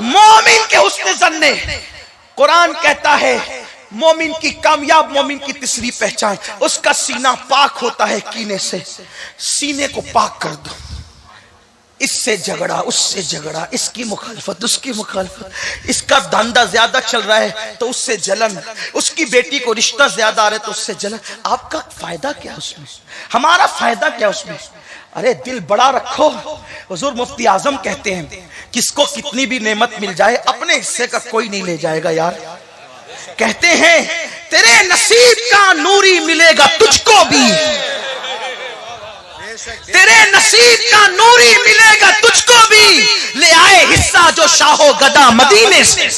मोमिन के हुस्न ज़न्ने, कुरान कहता है मोमिन की, कामयाब मोमिन की तीसरी पहचान, उसका सीना पाक होता है कीने से। सीने को पाक कर दो, इससे झगड़ा, उससे झगड़ा, इसकी मुखालफत, उसकी मुखालफत, इसका धंधा ज्यादा चल रहा है तो उससे जलन, उसकी बेटी को रिश्ता ज्यादा आ रहा है तो उससे जलन। आपका फायदा क्या उसमें, हमारा फायदा क्या उसमें? अरे दिल बड़ा रखो। हुजूर मुफ्ती आजम कहते हैं किसको कितनी भी नेमत मिल जाए अपने हिस्से का कोई नहीं ले जाएगा यार। कहते हैं तेरे नसीब का नूरी मिलेगा तुझको भी, तेरे नसीब का नूरी मिलेगा तुझको भी, ले आए हिस्सा जो शाहो गदा मदीने से।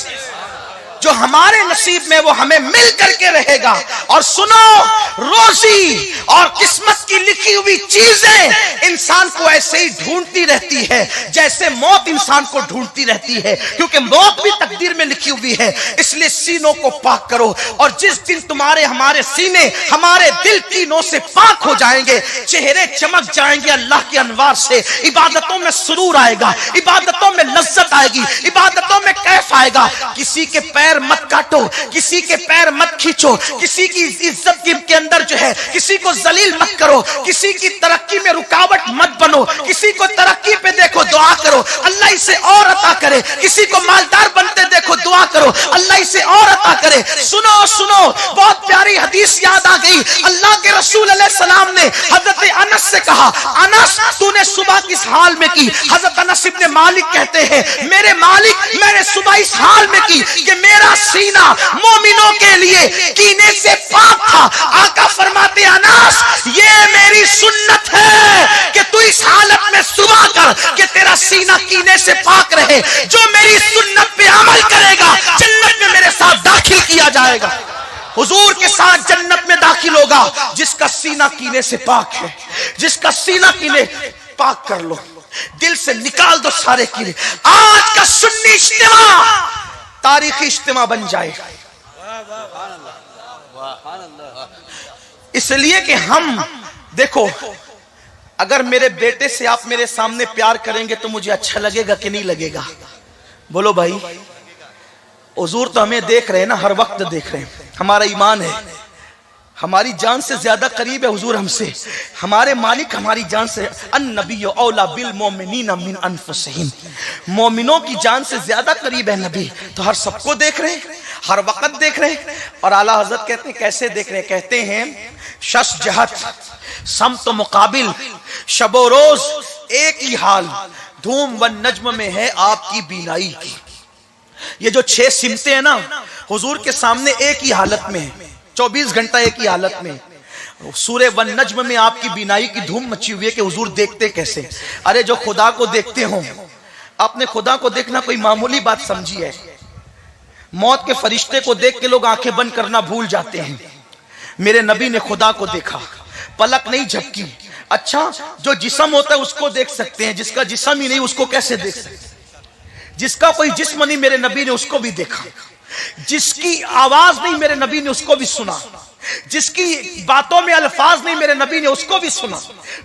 जो हमारे नसीब में वो हमें मिल करके रहेगा। और सुनो, रोजी और किस्मत की लिखी हुई चीजें इंसान को ऐसे ही ढूंढती रहती है जैसे मौत इंसान को ढूंढती रहती है, क्योंकि मौत भी तकदीर में लिखी हुई है। इसलिए सीनों को पाक करो, और जिस दिन तुम्हारे हमारे सीने हमारे दिल की नों से पाक हो जाएंगे, चेहरे चमक जाएंगे अल्लाह के अनवार से, इबादतों में सुरूर आएगा, इबादतों में लज्जत आएगी, इबादतों में कैफ आएगा। किसी के पैर मत काटो, किसी के पैर मत खींचो, किसी की इज्जत के अंदर जो है किसी को जलील मत करो, किसी की तरक्की में रुकावट मत बनो, किसी को तरक्की पे देखो दुआ करो अल्लाह इसे और अता करे, किसी को मालदार बनते देखो दुआ करो अल्लाह इसे और अता करे। सुनो सुनो, बहुत प्यारी हदीस याद आ गई। अल्लाह के रसूल अलैहि सलाम ने हजरत अनस से कहा, अनस तूने सुबह किस हाल में की? हजरत अनस इब्न मालिक कहते हैं मेरे मालिक मैंने सुबह इस हाल में की कि मेरा सीना मोमिनों के लिए कीने से पाक था। आका फरमाते अनस ये मेरी सुन्नत है कि तू इस हालत में सुबह कर कि तेरा सीना कीने से पाक रहे। जो मेरी सुन्नत पे अमल करेगा जन्नत में मेरे साथ दाखिल किया जाएगा। हुजूर के साथ जन्नत में दाखिल होगा जिसका सीना कीने से पाक है, जिसका सीना कीने पाक कर लो, दिल से निकाल दो सारे कीने। आज का सुन्नी इज्तिमा तारीखी इज्तिमा बन जाए, इसलिए कि हम देखो, अगर मेरे बेटे से आप मेरे सामने प्यार करेंगे तो मुझे अच्छा लगेगा कि नहीं लगेगा? बोलो भाई। हुजूर तो हमें देख रहे हैं ना, हर वक्त देख रहे हैं। हमारा ईमान है, हमारी जान से ज्यादा करीब है हुजूर हमसे। हमारे मालिक हमारी जान से, अन्नबिय्यु औला बिल मोमिनीना मिन अनफुसिहिम, मोमिनों की जान से ज्यादा करीब है नबी। तो हर सबको देख रहे हैं, हर वक्त देख रहे हैं। और आला हजरत कहते हैं कैसे देख रहे हैं? कहते हैं शश जहत सम तो मुकाबिल, शबो रोज एक ही हाल, धूम व नज्म में है आपकी बीनाई की। ये जो 6 सिमतें हैं ना, हुजूर के सामने एक ही हालत में है, 24 घंटा एक ही हालत में। सूरे वन नज्म में आपकी बीनाई की धूम मची हुई है कि हुजूर देखते कैसे। अरे जो खुदा को देखते हो, आपने खुदा को देखना कोई मामूली बात समझी है? मौत के फरिश्ते को देख के लोग आंखें बंद करना भूल जाते हैं। मेरे नबी ने खुदा को देखा, पलक नहीं झपकी। अच्छा, जो जिस्म होता है उसको देख सकते हैं, जिसका जिस्म ही नहीं उसको कैसे देख सकते? जिसका कोई जिस्म नहीं मेरे नबी ने उसको भी देखा, जिसकी आवाज नहीं मेरे नबी ने उसको भी सुना, जिसकी बातों में अल्फाज नहीं मेरे नबी ने उसको भी सुना,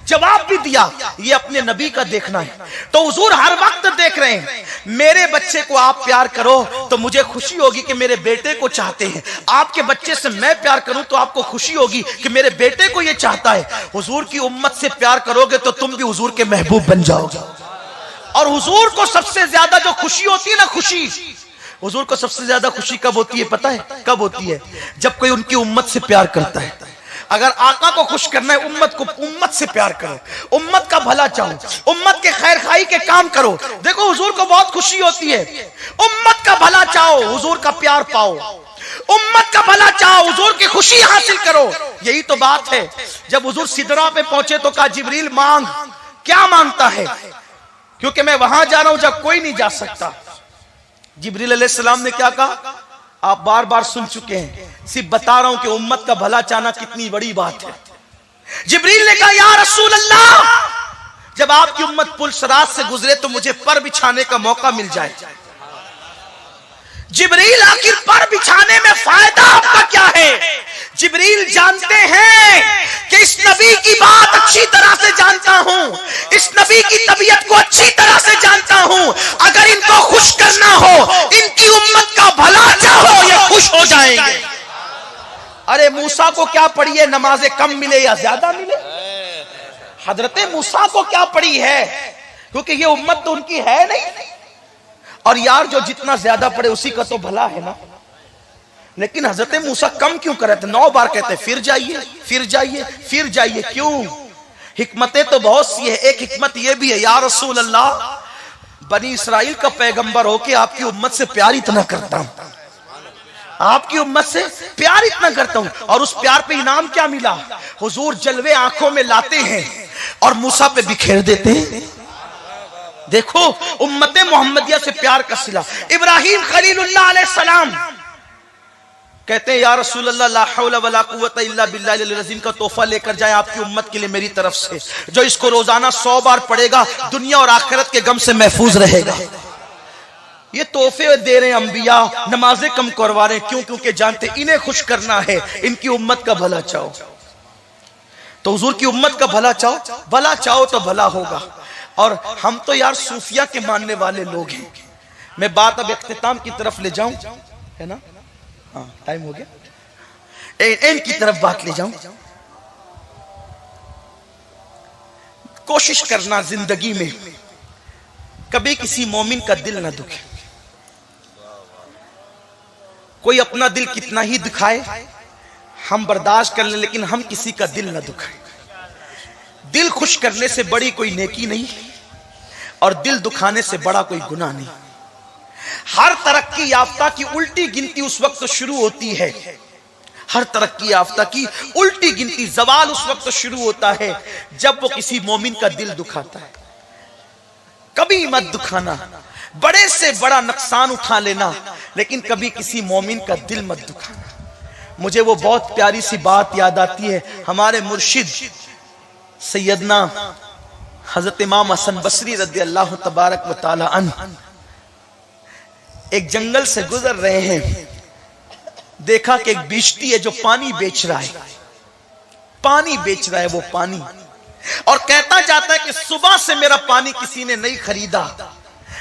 जवाब भी दिया। ये अपने नबी का देखना है। तो हुजूर हर वक्त देख रहे हैं। मेरे बच्चे को आप प्यार करो तो मुझे खुशी होगी कि मेरे बेटे को चाहते हैं। आपके बच्चे से मैं प्यार करूं तो आपको खुशी होगी कि मेरे बेटे को ये चाहता है। हुजूर की उम्मत से प्यार करोगे तो तुम भी हुजूर के महबूब बन जाओगे। और हुजूर को सबसे ज्यादा जो खुशी होती है ना, खुशी, हुजूर को सबसे ज्यादा खुशी कब होती है पता है? कब होती है? जब कोई उनकी उम्मत से प्यार करता है। अगर आका को खुश करना है, उम्मत से प्यार करो, उम्मत का भला चाहो, उम्मत के खैर खाई के काम करो। देखो हुजूर को बहुत खुशी होती है। उम्मत का भला चाहो, हुजूर का प्यार पाओ, उम्मत का भला चाहो, हुजूर की खुशी हासिल करो। यही तो बात है। जब हुजूर सिदरा पे पहुंचे तो कहा जिब्रील मांग। क्या मांगता है? क्योंकि मैं वहां जा रहा हूं जब कोई नहीं जा सकता। जिब्रील अलैहिस्सलाम ने क्या कहा? आप बार बार सुन चुके हैं, सिर्फ बता रहा हूं कि उम्मत का भला चाहना कितनी बड़ी बात है। जिब्रील ने कहा या रसूल अल्लाह, जब आपकी उम्मत पुल सिरात से गुजरे तो मुझे पर बिछाने का मौका मिल जाए। जिब्रील आखिर पर बिछाने में फायदा आपका क्या है? जिब्रील जानते हैं कि इस नबी की बात अच्छी तरह से जानता हूं, इस नबी की तबीयत को अच्छी तरह से जानता हूं। अगर इनको खुश कर करना हो, इनकी उम्मत का भला चाहो, ये खुश हो जाएंगे। अरे मूसा को क्या पड़ी है, नमाजें कम मिले या ज्यादा मिले? हजरत मूसा को क्या पड़ी है, क्योंकि ये उम्मत तो उनकी है नहीं। और यार जो जितना ज्यादा पड़े उसी का तो भला है ना। लेकिन हजरत मूसा कम क्यों करे थे? 9 बार कहते फिर जाइए, फिर जाइए, फिर जाइए। क्यों? हिकमतें तो बहुत सी है। एक हिकमत यह भी है, या रसूल अल्लाह, बनी इसराइल का पैगंबर होके आपकी उम्मत से प्यार इतना करता हूं, आपकी उम्मत से प्यार इतना करता हूं, और उस प्यार पे इनाम क्या मिला? हुजूर जलवे आंखों में लाते हैं और मूसा पे बिखेर देते हैं। देखो उम्मत मोहम्मदिया से प्यार का सिला। इब्राहिम खलीलुल्लाह अलैहिस्सलाम कहते हैं, या रसूल अल्लाह, ला हौला वला कुव्वता इल्ला बिल्लाहिल अज़ीम का तोहफा लेकर जाए आपकी उम्मत के लिए मेरी तरफ से, जो इसको रोजाना 100 बार पढ़ेगा दुनिया और आखिरत के गम से महफूज रहेगा। ये तोहफे दे रहे हैं अंबिया, नमाजें कम करवा रहे हैं। क्यों? क्योंकि जानते इन्हें खुश करना है, इनकी उम्मत का भला चाहो। तो हुजूर की उम्मत का भला चाहो, भला चाहो तो भला होगा। और हम तो यार सूफिया के मानने वाले लोग हैं। मैं बात अब इख्तिताम की तरफ ले जाऊं, है ना? हाँ, टाइम हो गया। एंड की तरफ बात ले जाऊं। कोशिश करना जिंदगी में कभी किसी मोमिन का दिल ना दुखे। कोई अपना दिल कितना ही दुखाए हम बर्दाश्त कर लें, लेकिन हम किसी का दिल ना दुखाए। दिल खुश करने से बड़ी कोई नेकी नहीं, और दिल दुखाने से बड़ा कोई गुनाह नहीं। हर तरक्की याफ्ता की उल्टी गिनती उस वक्त शुरू होती है, हर तरक्की याफ्ता की उल्टी गिनती, जवाल उस वक्त शुरू होता है जब वो किसी मोमिन का दिल दुखाता है। कभी मत दुखाना, बड़े से बड़ा नुकसान उठा लेना, लेकिन कभी किसी मोमिन का दिल मत दुखाना। मुझे वो बहुत प्यारी सी बात याद आती है। हमारे मुर्शिद सैयदना हजरत इमाम हसन बसरी रज़ी अल्लाह तबारक व तआला अन्हु एक जंगल से गुजर रहे हैं। देखा कि एक बिश्ती है जो पानी बेच रहा है, पानी बेच रहा है वो पानी, और कहता जाता है कि सुबह से मेरा पानी किसी ने नहीं खरीदा,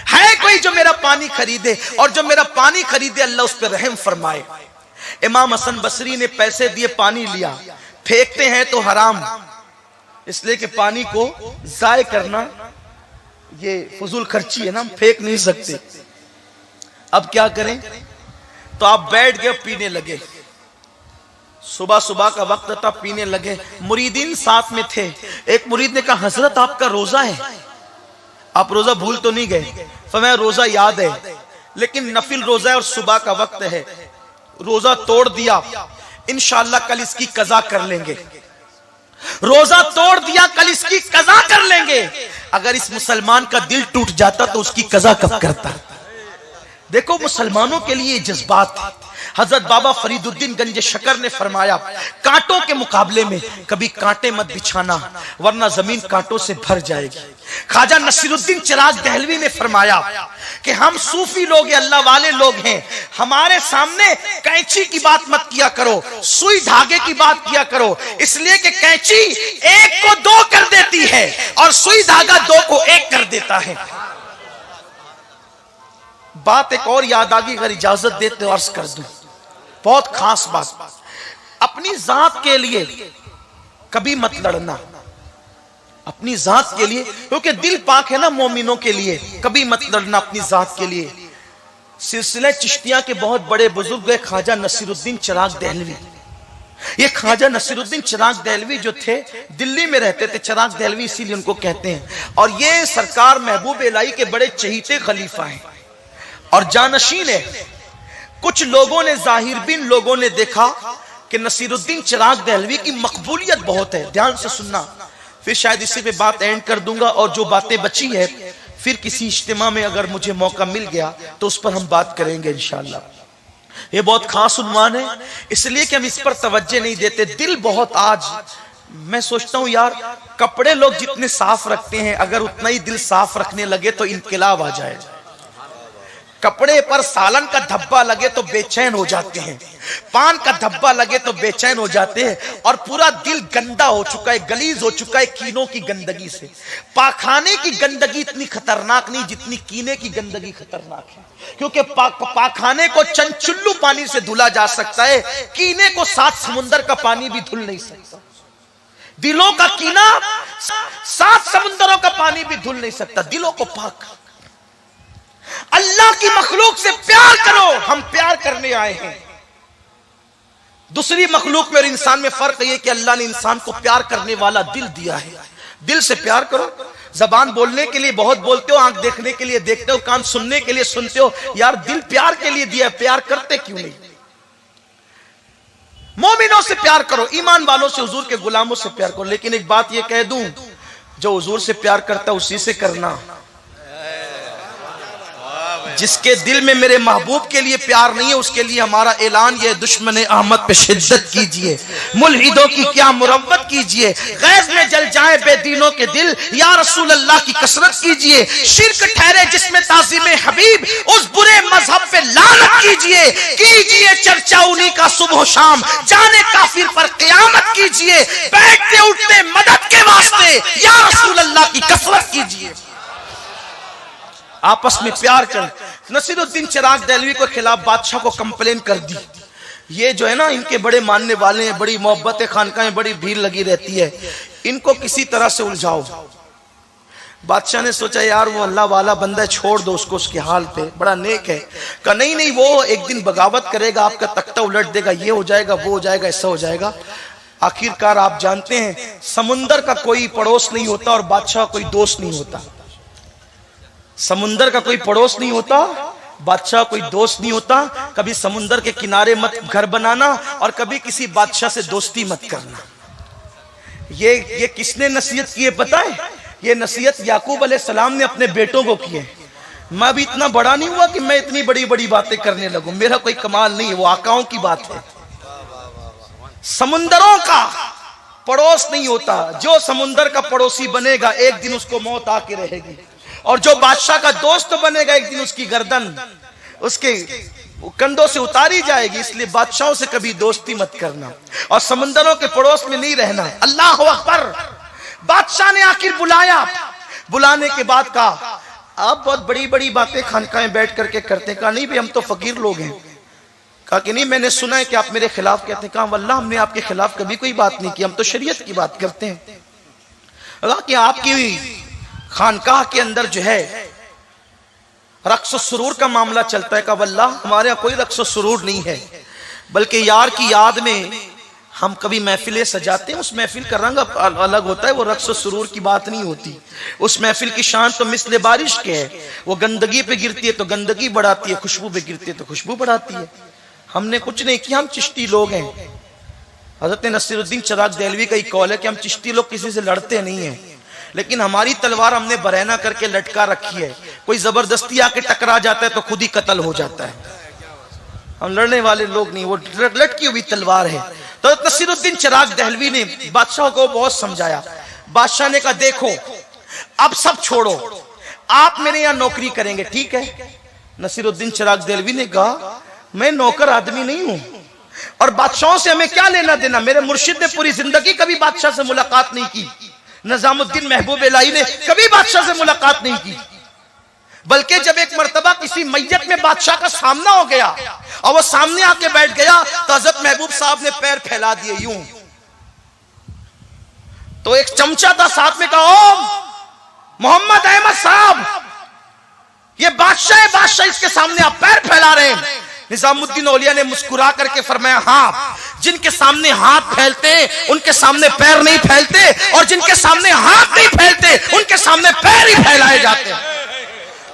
है कोई जो मेरा पानी खरीदे, और जो मेरा पानी खरीदे अल्लाह उस पर रहम फरमाए। इमाम हसन बसरी ने पैसे दिए, पानी लिया। फेंकते हैं तो हराम, इसलिए कि पानी को जाय करना ये फजूल खर्ची है ना, फेंक नहीं सकते। अब क्या करें? तो आप बैठ गए, पीने लगे। सुबह सुबह का वक्त था, पीने लगे। मुरीदीन साथ में थे। एक मुरीद ने कहा, हजरत आपका रोजा है, आप रोजा भूल तो नहीं गए? फरमाया रोजा याद है, लेकिन नफिल रोजा है और सुबह का वक्त है, रोजा तोड़ दिया, इंशाअल्लाह कल इसकी कज़ा कर लेंगे। रोजा तोड़ दिया, कल इसकी कज़ा कर लेंगे। अगर इस मुसलमान का दिल टूट जाता तो उसकी कज़ा कब करता? देखो मुसलमानों के लिए जज्बात है। हजरत बाबा फरीदुद्दीन गंज शकर ने फरमाया, कांटों के मुकाबले में कभी कांटे मत बिछाना, वरना जमीन कांटों से भर जाएगी। ख्वाजा नसीरुद्दीन चिराग दहलवी ने फरमाया कि हम सूफी लोग हैं, अल्लाह वाले लोग हैं, हमारे सामने कैंची की बात मत किया करो, सुई धागे की बात किया करो, इसलिए कि कैंची एक को 2 कर देती है और सुई धागा 2 को 1 कर देता है। बात एक और याद आ गई, अगर इजाजत देते हो अर्ज कर दूं, बहुत खास बात। अपनी जात के लिए कभी मत लड़ना, अपनी जात के लिए, क्योंकि दिल पाक है ना मोमिनों के लिए। कभी मत लड़ना अपनी जात के लिए। सिलसिला चिश्तिया के बहुत बड़े बुजुर्ग है ख्वाजा नसीरुद्दीन चिराग दहलवी। ये ख्वाजा नसीरुद्दीन चिराग दहलवी जो थे, दिल्ली में रहते थे। चिराग दहलवी इसीलिए उनको कहते हैं। और ये सरकार महबूब इलाही के बड़े चहीते खलीफा हैं और जानशीन है। कुछ लोगों ने, जाहिर बिन लोगों ने देखा कि नसीरुद्दीन चिराग दहलवी की मकबूलियत बहुत है। ध्यान से सुनना, फिर शायद इसी पे बात एंड कर दूंगा, और जो बातें बची है फिर किसी इज्तिमा में अगर मुझे मौका मिल गया तो उस पर हम बात करेंगे इंशाअल्लाह। ये बहुत खास उन्वान है, इसलिए कि हम इस पर तवज्जो नहीं देते। दिल बहुत, आज मैं सोचता हूं यार, कपड़े लोग जितने साफ रखते हैं, अगर उतना ही दिल साफ रखने लगे तो इनकलाब आ जाए। कपड़े पर सालन का धब्बा लगे तो बेचैन हो जाते हैं, पान का धब्बा लगे तो बेचैन हो जाते हैं, और पूरा दिल गंदा हो चुका है, गलीज हो चुका है कीनों की गंदगी से। पाखाने की गंदगी इतनी खतरनाक नहीं जितनी कीने की गंदगी खतरनाक है, क्योंकि पाखाने को चंचुल्लू पानी से धुला जा सकता है, कीने को 7 समुंदर का पानी भी धुल नहीं सकता। दिलों का कीना 7 समुंदरों का पानी भी धुल नहीं सकता। दिलों को पाक, अल्लाह की मखलूक से प्यार करो। हम प्यार करने आए हैं। दूसरी मखलूक में और इंसान में फर्क यह कि अल्लाह ने इंसान को प्यार करने वाला दिल दिया है। दिल से प्यार करो। जबान बोलने के लिए बहुत बोलते हो, आंख देखने के लिए देखते हो, कान सुनने के लिए सुनते हो, यार दिल प्यार के लिए दिया है, प्यार करते क्यों नहीं? मोमिनों से प्यार करो, ईमान वालों से, हुजूर के गुलामों से प्यार करो। लेकिन एक बात यह कह दूं, जो हुजूर से प्यार करता है उसी से करना। जिसके दिल में मेरे महबूब के लिए प्यार नहीं है, उसके लिए हमारा ऐलान ये, दुश्मन अहमद पे शिद्दत कीजिए, मुल्हिदों की क्या मुरव्वत कीजिए, गैज में जल जाए बेदीनों के दिल, या रसूल अल्लाह की कसरत कीजिए। शिर्क ठहरे जिसमें ताज़ीम हबीब, उस बुरे मजहब पे लानत कीजिए चर्चा उन्हीं का सुबह शाम, जाने काफिर पर क़यामत कीजिए, बैठते उठते मदद के वास्ते या रसूल अल्लाह की कसरत कीजिए। आपस में प्यार कर। नसीरुद्दीन चिराग देहलवी के खिलाफ बादशाह को कंप्लेन कर दी, ये जो है ना इनके बड़े मानने वाले हैं, बड़ी मोहब्बत है, खानकाहें बड़ी भीड़ लगी रहती है, इनको किसी तरह से उलझाओ। बादशाह ने सोचा यार वो अल्लाह वाला बंदा है, छोड़ दो उसको, उसके हाल पे, बड़ा नेक है। कहा नहीं वो एक दिन बगावत करेगा, आपका तख्ता उलट देगा, ये हो जाएगा, वो हो जाएगा, ऐसा हो जाएगा। आखिरकार आप जानते हैं समुंदर का कोई पड़ोस नहीं होता और बादशाह कोई दोस्त नहीं होता। समुंदर का कोई पड़ोस नहीं होता, बादशाह कोई दोस्त नहीं होता। कभी समुंदर के किनारे मत घर बनाना और कभी किसी बादशाह से दोस्ती मत करना। ये किसने नसीहत की है पता है? ये नसीहत याकूब अलैहिस्सलाम ने अपने बेटों को की है। मैं अभी इतना बड़ा नहीं हुआ कि मैं इतनी बड़ी बड़ी बातें करने लगूं, मेरा कोई कमाल नहीं है, वो आकाओं की बात है। समुंदरों का पड़ोस नहीं होता, जो समुंदर का पड़ोसी बनेगा एक दिन उसको मौत आके रहेगी, और जो बादशाह का दोस्त बनेगा एक दिन उसकी गर्दन उसके कंधों से उतारी जाएगी। इसलिए बादशाहों से कभी दोस्ती मत करना और समुंदरों के पड़ोस में नहीं रहना। अल्लाह अकबर। बादशाह ने आखिर बुलाया, बुलाने के बाद कहा आप बहुत बड़ी बड़ी बातें खानकाहें बैठ करके करते हैं। कहा नहीं भाई हम तो फकीर लोग हैं। कहा कि नहीं मैंने सुना है कि आप मेरे खिलाफ कहते हैं। कहा वल्लाह हमने आपके खिलाफ कभी कोई बात नहीं की, हम तो शरीयत की बात करते हैं। कहा कि आपकी खानकाह के अंदर जो है रक्स सुरूर का मामला चलता है। का वल्लाह हमारे यहाँ कोई रक्स सुरूर नहीं है, बल्कि यार की याद में हम कभी महफिलें सजाते हैं। उस महफिल का रंग अलग होता है, वो रक्स सुरूर की बात नहीं होती। उस महफिल की शान तो मिसले बारिश के है, वो गंदगी पे गिरती है तो गंदगी बढ़ाती है, खुशबू पे गिरती है तो खुशबू बढ़ाती है। हमने कुछ नहीं किया, हम चिश्ती लोग हैं। हजरत नसीरुद्दीन चिराग देहलवी का ही कौल है कि हम चिश्ती लोग किसी से लड़ते नहीं हैं, लेकिन हमारी तलवार हमने बरहना करके लटका रखी है। कोई जबरदस्ती आके टकरा जाता है तो खुद ही कत्ल हो जाता है। हम लड़ने वाले लोग नहीं, वो लटकी हुई तलवार है। तो नसीरुद्दीन चिराग देहलवी ने बादशाह को बहुत समझाया। बादशाह ने कहा देखो अब सब छोड़ो, आप मेरे यहाँ नौकरी करेंगे, ठीक है। नसीरुद्दीन चिराग देहलवी ने कहा मैं नौकर आदमी नहीं हूं और बादशाहों से हमें क्या लेना देना। मेरे मुर्शिद ने पूरी जिंदगी कभी बादशाह से मुलाकात नहीं की, निजामुद्दीन महबूब इलाही ने कभी बादशाह से मुलाकात नहीं की, बल्कि जब एक मर्तबा किसी मैयत में बादशाह का सामना हो गया और वो सामने आके बैठ गया तो हजरत महबूब साहब ने पैर फैला दिए यूं। तो एक चमचा था साथ में, कहा ओ मोहम्मद अहमद साहब, ये बादशाह है, बादशाह इसके सामने आप पैर फैला रहे हैं। निजामुद्दीन औलिया ने मुस्कुरा करके फरमाया हाँ, जिनके सामने हाथ फैलते उनके सामने पैर नहीं फैलते, और जिनके सामने हाथ नहीं फैलते उनके सामने पैर ही फैलाए जाते हैं।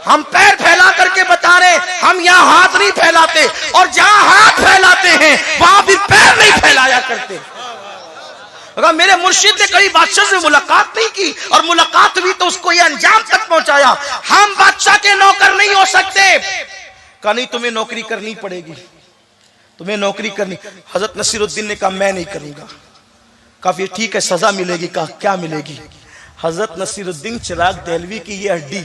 हम पैर फैला करके बता रहे, हम यहाँ हाथ नहीं फैलाते, और जहां हाथ फैलाते हैं वहां भी पैर नहीं फैलाया करते। अगर मेरे मुर्शिद ने कभी बादशाह से मुलाकात नहीं की, और मुलाकात हुई तो उसको यह अंजाम तक पहुंचाया। हम बादशाह के नौकर नहीं हो सकते। कहा नहीं तुम्हें नौकरी करनी पड़ेगी, तुम्हें नौकरी करनी। हजरत नसीरुद्दीन ने कहा मैं नहीं करूंगा। काफी ठीक है, सजा मिलेगी। कहा क्या मिलेगी? हजरत नसीरुद्दीन चिराग देहलवी की ये हड्डी,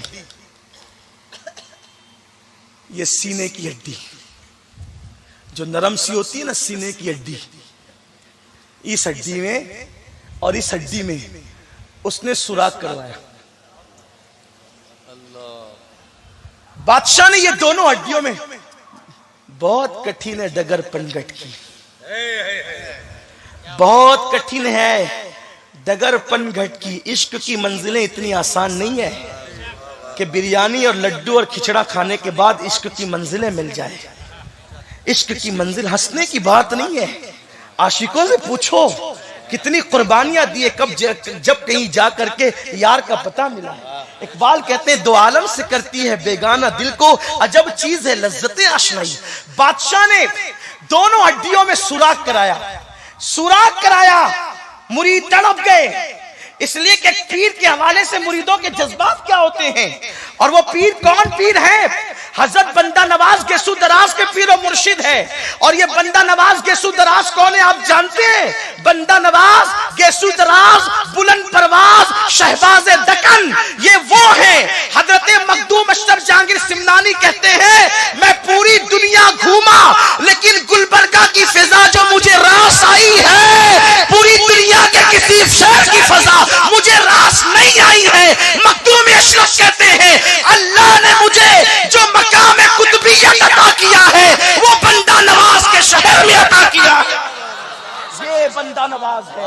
ये सीने की हड्डी जो नरम सी होती है ना, सीने की हड्डी, इस हड्डी में और इस हड्डी में उसने सुराख करवाया। बादशाह ने ये दोनों हड्डियों में, बहुत कठिन है डगर पनघट की, बहुत कठिन है डगर पनघट की। इश्क की मंजिलें इतनी आसान नहीं है कि बिरयानी और लड्डू और खिचड़ा खाने के बाद इश्क की मंजिलें मिल जाए। इश्क की मंजिल हंसने की बात नहीं है। आशिकों से पूछो कितनी कुर्बानियां दिए, कब जब कहीं जा करके यार का पता मिला। इकबाल कहते हैं, दो आलम से करती है बेगाना दिल को, अजब चीज है लज्जतें आशनाई। बादशाह ने दोनों हड्डियों में सुराख कराया, सुराख कराया। मुरीद तड़प गए, इसलिए कि पीर के हवाले से मुरीदों के जज्बात क्या होते हैं। और वो पीर कौन पीर है? हजरत बंदा नवाज गेसू दराज के पीर और मुर्शिद है। और ये बंदा नवाज गेसू दराज कौन है आप जानते हैं? बंदा नवाज गेसू दराज बुलंद परवाज शहबाज दकन, ये वो है। हजरत मखदूम अशरफ जहांगीर सिमनानी कहते हैं, मैं पूरी दुनिया घूमा लेकिन गुलबर्गा की फिजा जो मुझे रास आई है, पूरी दुनिया के किसी शहर की फिजा मुझे रास नहीं आई है। मखदूम अशरफ कहते हैं, अल्लाह ने मुझे जो मकाम कुतुबियत अता किया है वो बंदा नवाज के शहर में अता किया है। ये बंदा नवाज है,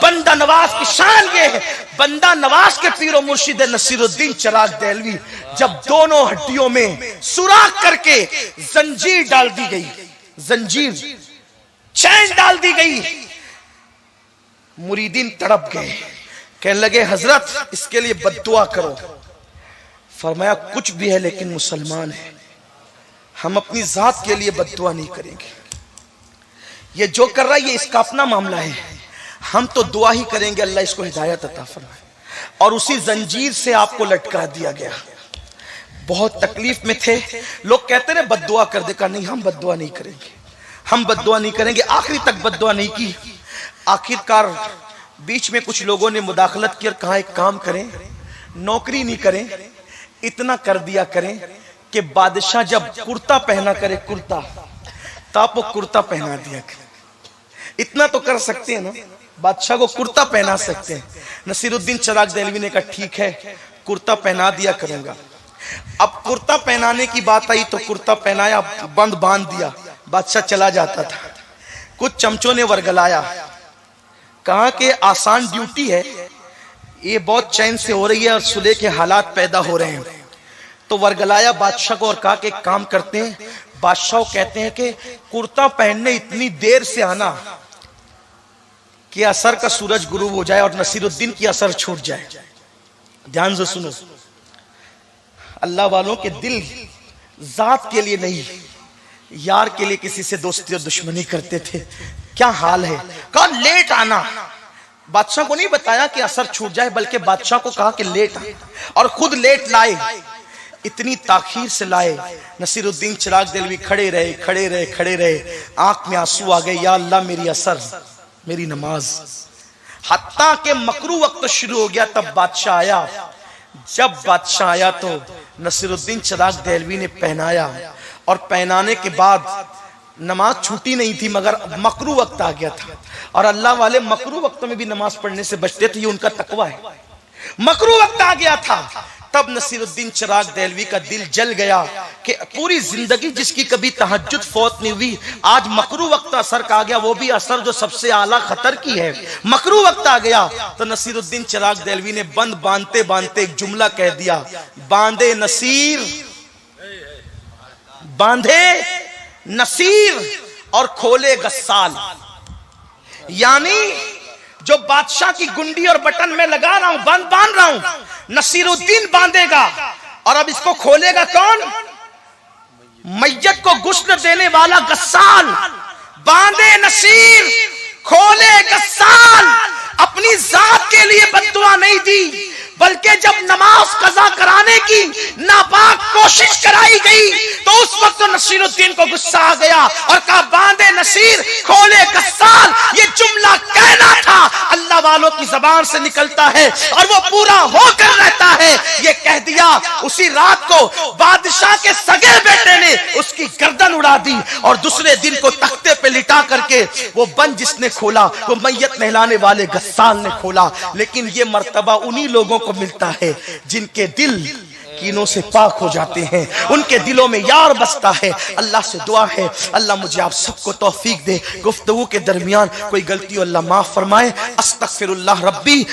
बंदा नवाज की शान ये है। बंदा नवाज के पीरो मुर्शिद नसीरुद्दीन चिराग देहलवी, जब दोनों हड्डियों में सुराख करके जंजीर डाल दी गई, जंजीर चैन डाल दी गई, मुरीदीन तड़प गए, कहने लगे हजरत इसके लिए बद्दुआ करो। फरमाया कुछ भी है लेकिन मुसलमान है, हम अपनी जात के लिए बद्दुआ नहीं करेंगे। ये जो कर रहा है ये इसका अपना मामला है, हम तो दुआ ही करेंगे अल्लाह इसको हिदायत अता फरमाए। और उसी जंजीर से आपको लटका दिया गया। बहुत तकलीफ में थे, लोग कहते रहे बद्दुआ कर दे, कहा नहीं हम बद्दुआ नहीं करेंगे, हम बद्दुआ नहीं करेंगे। आखिरी तक बद्दुआ नहीं की। आखिरकार बीच में कुछ लोगों ने मुदाखलत की और कहा एक काम करें, नौकरी नहीं करें, इतना कर दिया करें कि बादशाह जब कुर्ता पहना करे, कुर्ता, तो आप वो कुर्ता पहना दिया करें। इतना तो कर सकते हैं ना, बादशाह को कुर्ता पहना सकते हैं। नसीरुद्दीन चिराग देहलवी ने कहा ठीक है कुर्ता पहना दिया करूंगा। अब कुर्ता पहनाने की बात आई तो कुर्ता पहनाया, बंद बांध दिया, बादशाह चला जाता था। कुछ चमचों ने वर्गलाया, कहा कि आसान ड्यूटी है, ये बहुत चैन से हो रही है और सुलह के हालात पैदा हो रहे हैं। तो वर्गलाया बादशाह को और कहा कि एक काम करते हैं। बादशाह कहते हैं कि कुर्ता पहनने इतनी देर से आना कि असर का सूरज गुरूब हो जाए और नसीरुद्दीन की असर छूट जाए। ध्यान से सुनो, अल्लाह वालों के दिल जात के लिए नहीं, यार के लिए किसी से दोस्ती और दुश्मनी करते थे। क्या हाल है? कहा लेट आना। बादशाह को नहीं बताया कि असर छूट जाए, बल्कि बादशाह को कहा कि लेट आना और खुद लेट लाए। इतनी ताखीर से लाए। नसीरुद्दीन चिराग देहलवी खड़े रहे, खड़े रहे, खड़े रहे, आंख में आंसू आ गए, या अल्लाह मेरी असर, मेरी नमाज। हत्ता के मकरू वक्त शुरू हो गया, तब बादशाह आया। जब बादशाह आया तो नसीरुद्दीन चिराग देहलवी ने पहनाया और पहनाने के बाद नमाज छूटी नहीं थी, मगर मकरू वक्त आ गया था। और अल्लाह वाले मकरू वक्त में भी नमाज पढ़ने से बचते थे, ये उनका तकवा है। मकरू वक्त आ गया था, तब नसीरुद्दीन चिराग देहलवी का दिल जल गया कि पूरी जिंदगी जिसकी कभी तहज्जुद फौत नहीं हुई, आज मकरू वक्त असर का आ गया, वो भी असर जो सबसे आला खतर की है। मकरू वक्त आ गया तो नसीरुद्दीन चिराग देहलवी ने बंद बांधते बांधते एक जुमला कह दिया, बांधे नसीर, बांधे नसीर और खोले गस्साल। यानी जो बादशाह की गुंडी और बटन में लगा रहा हूं, बंद बांध रहा हूं, नसीरुद्दीन बांधेगा। और अब इसको खोलेगा कौन? मैयत को गुस्ल देने वाला गस्साल। बांधे नसीर, खोले गस्साल। अपनी जात के लिए बद्दुआ नहीं दी, बल्कि जब नमाज कज़ा कराने की नापाक कोशिश कराई गई तो उस वक्त तो नसीरुद्दीन को गुस्सा आ गया और कहा, बांधे नसीर खोले कसाल, ये जुमला कहना था, अल्लाह वालों की जबान से निकलता है और वो पूरा होकर रहता है। ये कह दिया। उसी रात को बादशाह के सगे बेटे ने उसकी गर्दन उड़ा दी और दूसरे दिन को तख्ते पे लिटा करके वो बंद जिसने खोला वो मैयत नहलाने वाले गस्साल ने खोला। लेकिन ये मर्तबा उन्हीं लोगों को मिलता है जिनके दिल कीनों से पाक हो जाते हैं, उनके दिलों में यार बसता है। अल्लाह से दुआ है, अल्लाह मुझे आप सबको तौफीक दे। गुफ्तगू के दरमियान कोई गलती अल्लाह माफ फरमाए। अस्तगफिरुल्लाह रब्बी।